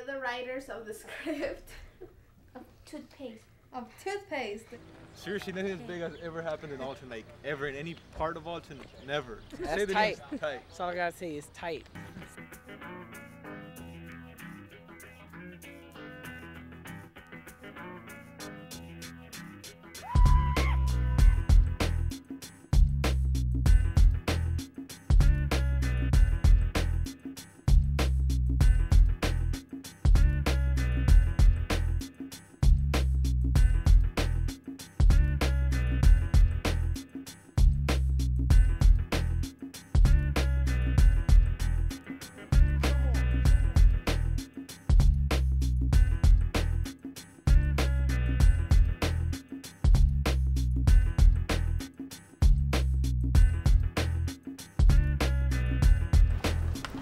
We're the writers of the script. Of Toothpaste. Of Toothpaste. Seriously, nothing as big as ever happened in Alton, like ever in any part of Alton, never. That's tight. Tight. That's all I gotta say is tight.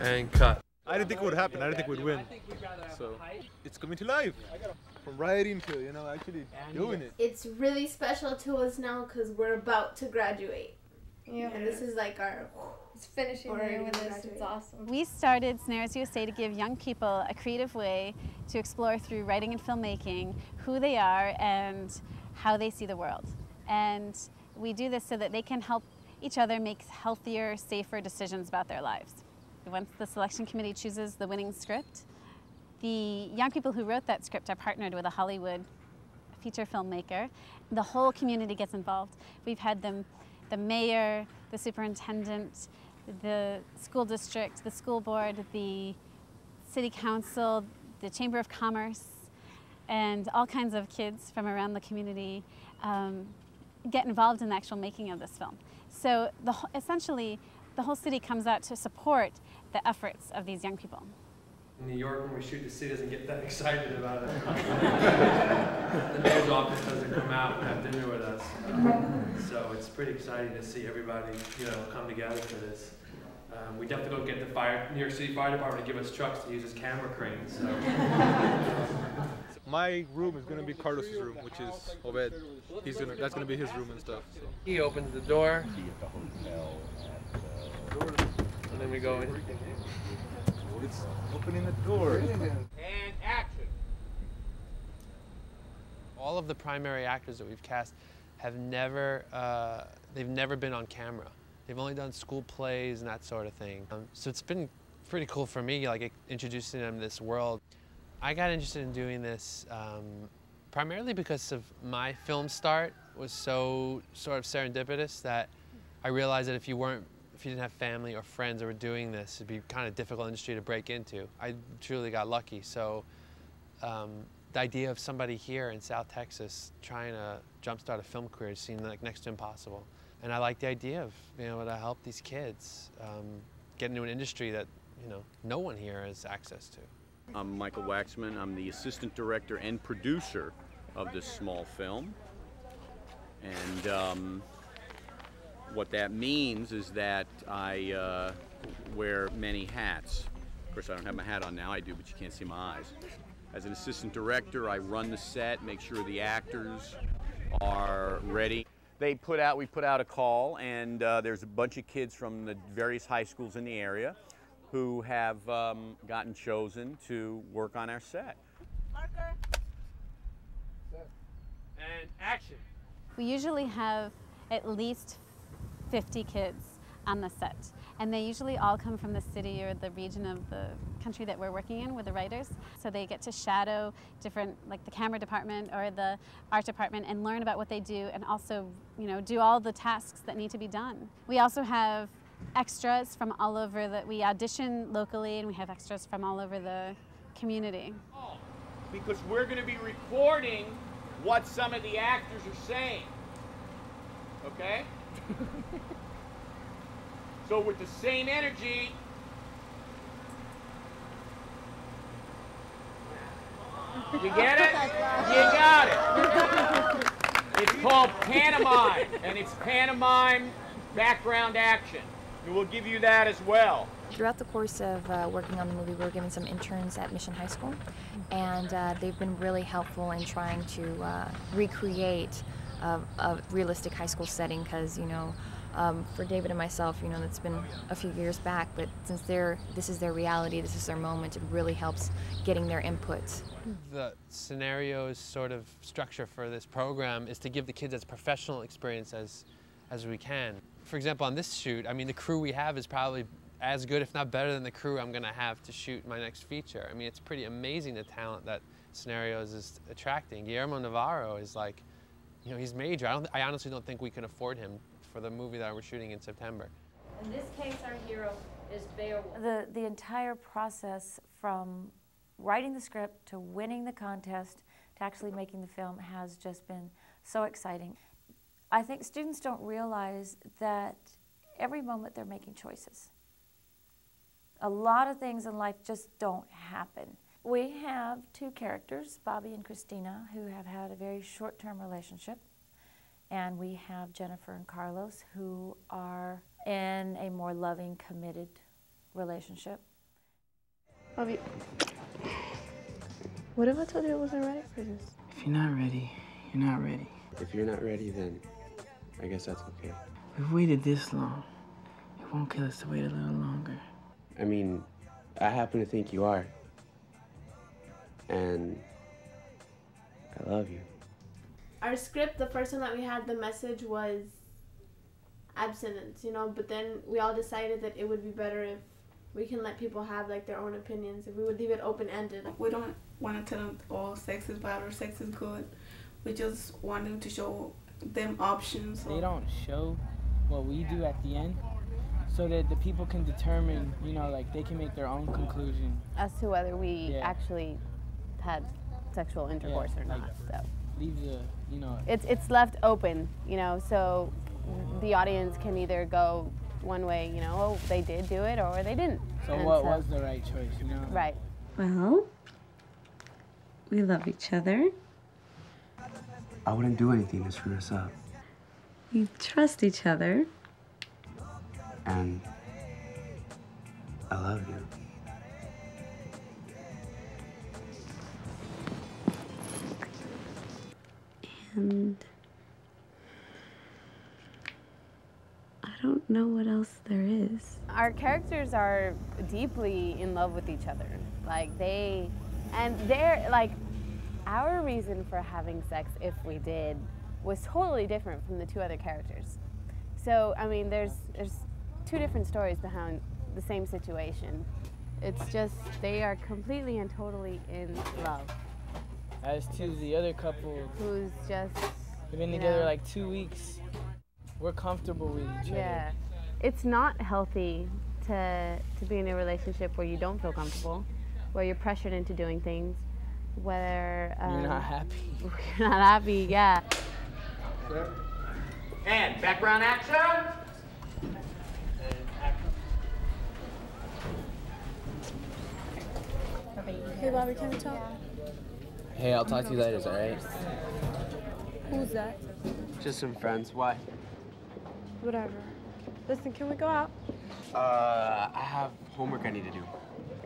And cut. I didn't think it would happen. I didn't think we'd win. So it's coming to life. From writing to, you know, actually doing it. It's really special to us now because we're about to graduate. Yeah. And this is like our finishing year with this. It's awesome. We started Snares USA to give young people a creative way to explore through writing and filmmaking who they are and how they see the world. And we do this so that they can help each other make healthier, safer decisions about their lives. Once the selection committee chooses the winning script, the young people who wrote that script are partnered with a Hollywood feature filmmaker. The whole community gets involved. We've had the mayor, the superintendent, the school district, the school board, the city council, the Chamber of Commerce, and all kinds of kids from around the community get involved in the actual making of this film. So essentially, the whole city comes out to support the efforts of these young people. In New York, when we shoot, the city doesn't get that excited about it. The mayor's office doesn't come out and have dinner with us. So it's pretty exciting to see everybody, you know, come together for this. We definitely don't get the New York City Fire Department to give us trucks to use as camera cranes. So. My room is gonna be Carlos's room, which is Obed. That's gonna be his room and stuff. So. He opens the door, and then we go in. It's opening the door. And action. All of the primary actors that we've cast have they've never been on camera. They've only done school plays and that sort of thing. So it's been pretty cool for me, like introducing them to this world. I got interested in doing this primarily because of my film start was so sort of serendipitous that I realized that if you didn't have family or friends that were doing this, it'd be kind of difficult industry to break into. I truly got lucky. So the idea of somebody here in South Texas trying to jumpstart a film career seemed like next to impossible. And I like the idea of being able to help these kids get into an industry that, you know, no one here has access to. I'm Michael Waxman. I'm the assistant director and producer of this small film. And what that means is that I wear many hats. Of course, I don't have my hat on now. I do, but you can't see my eyes. As an assistant director, I run the set, make sure the actors are ready. We put out a call, and there's a bunch of kids from the various high schools in the area who have gotten chosen to work on our set. Marker. And action. We usually have at least 50 kids on the set, and they usually all come from the city or the region of the country that we're working in with the writers. So they get to shadow different, like the camera department or the art department, and learn about what they do, and also, you know, do all the tasks that need to be done. We also have extras from all over we audition locally, and we have extras from all over the community. Because we're going to be recording what some of the actors are saying. Okay? So with the same energy, you get it? You got it. It's called pantomime, and it's pantomime background action. And we'll give you that as well. Throughout the course of working on the movie, we were given some interns at Mission High School, and they've been really helpful in trying to recreate a realistic high school setting, because, you know, For David and myself, you know, that's been a few years back, but since this is their reality, this is their moment, it really helps getting their inputs. The scenario's sort of structure for this program is to give the kids as professional experience as we can. For example, on this shoot, I mean, the crew we have is probably as good, if not better, than the crew I'm gonna have to shoot my next feature. I mean, it's pretty amazing the talent that Scenarios is attracting. Guillermo Navarro is like, you know, he's major. I honestly don't think we can afford him for the movie that we're shooting in September. In this case, our hero is Beowulf. The entire process from writing the script to winning the contest to actually making the film has just been so exciting. I think students don't realize that every moment they're making choices. A lot of things in life just don't happen. We have two characters, Bobby and Christina, who have had a very short-term relationship. And we have Jennifer and Carlos, who are in a more loving, committed relationship. Bobby, what if I told you I wasn't ready for this? If you're not ready, you're not ready. If you're not ready, then I guess that's okay. We've waited this long. It won't kill us to wait a little longer. I mean, I happen to think you are. And I love you. Our script, the first one that we had, the message was abstinence, you know, but then we all decided that it would be better if we can let people have like their own opinions, if we would leave it open-ended. We don't want to tell them all sex is bad or sex is good. We just want them to show them options. They don't show what we do at the end so that the people can determine, you know, like they can make their own conclusion. As to whether we actually had sexual intercourse or not, so. Leave the, you know. It's left open, you know, so the audience can either go one way, you know, oh, they did do it or they didn't. So what was the right choice, you know? Right. Well, we love each other. I wouldn't do anything to screw us up. We trust each other. And I love you. And I don't know what else there is. Our characters are deeply in love with each other. Like they're like, our reason for having sex, if we did, was totally different from the two other characters. So, I mean, there's two different stories behind the same situation. It's just, they are completely and totally in love. As to the other couple, who's just, we've been together like 2 weeks. We're comfortable with each other. Yeah, it's not healthy to be in a relationship where you don't feel comfortable, where you're pressured into doing things, where you're not happy. You're not happy, yeah. And background action. Hey Bobby, can we talk? Hey, I'll talk to you later, is that right? Who's that? Just some friends. Why? Whatever. Listen, can we go out? I have homework I need to do.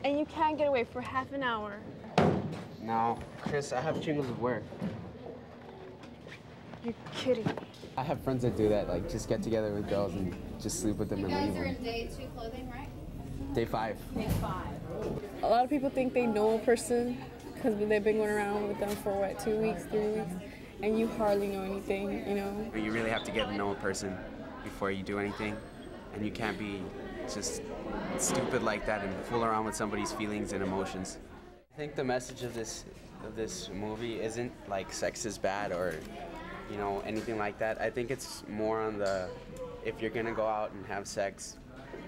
And you can't get away for half an hour. No, Chris, I have jingles of work. You're kidding. I have friends that do that, like just get together with girls and just sleep with them and leave them. You guys are in day 2 clothing, right? Day 5. Day 5. A lot of people think they know a person because they've been going around with them for what, 2 weeks, 3 weeks, and you hardly know anything, you know? You really have to get to know a person before you do anything, and you can't be just stupid like that and fool around with somebody's feelings and emotions. I think the message of this movie isn't like sex is bad or, you know, anything like that. I think it's more on the, if you're gonna go out and have sex,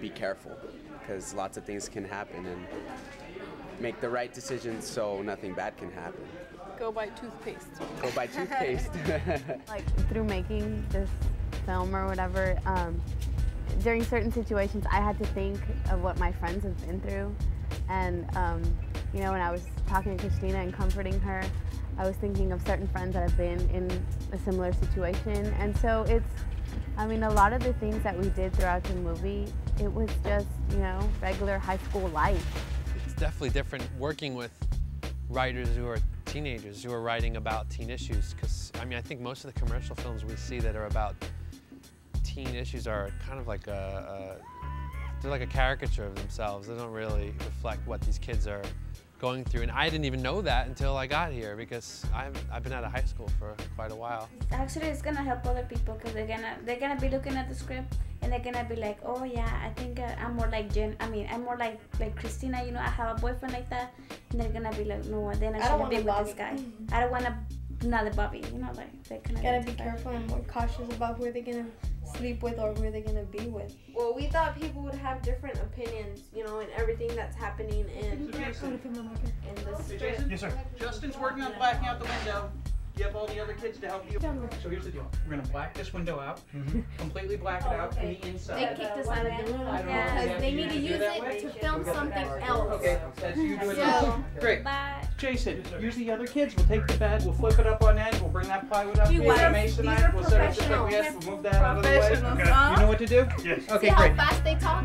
be careful, because lots of things can happen, and make the right decisions so nothing bad can happen. Go buy toothpaste. Go buy toothpaste. Like through making this film or whatever, during certain situations I had to think of what my friends have been through, and you know, when I was talking to Christina and comforting her, I was thinking of certain friends that have been in a similar situation, and so it's, I mean, a lot of the things that we did throughout the movie, it was just, you know, regular high school life. It's definitely different working with writers who are teenagers, who are writing about teen issues, because, I mean, I think most of the commercial films we see that are about teen issues are kind of like they're like a caricature of themselves. They don't really reflect what these kids are going through, and I didn't even know that until I got here because I've been out of high school for quite a while. Actually, it's gonna help other people because they're gonna be looking at the script and they're gonna be like, oh yeah, I think I'm more like I'm more like Christina. You know, I have a boyfriend like that, and they're gonna be like, no, then I shouldn't be with this guy. I don't want another Bobby. You know, like they kind of gotta be careful and more cautious about who they're gonna sleep with or who they're gonna be with. Well, we thought people would have different opinions, you know, in everything that's happening in the script. Yes, sir. Justin's working on blacking out the window. You have all the other kids to help you. So here's the deal. We're going to black this window out, completely black it out from the inside. They kicked us out of the room because they need to use it to film something else. Okay, that's you doing So, great. Jason, use the other kids. We'll take the bed, we'll flip it up on end, we'll bring that plywood up, we'll masonite, we'll set up the bed, we'll move that out of the way. Okay. You know what to do? Yes. Okay, see great. how fast they talk?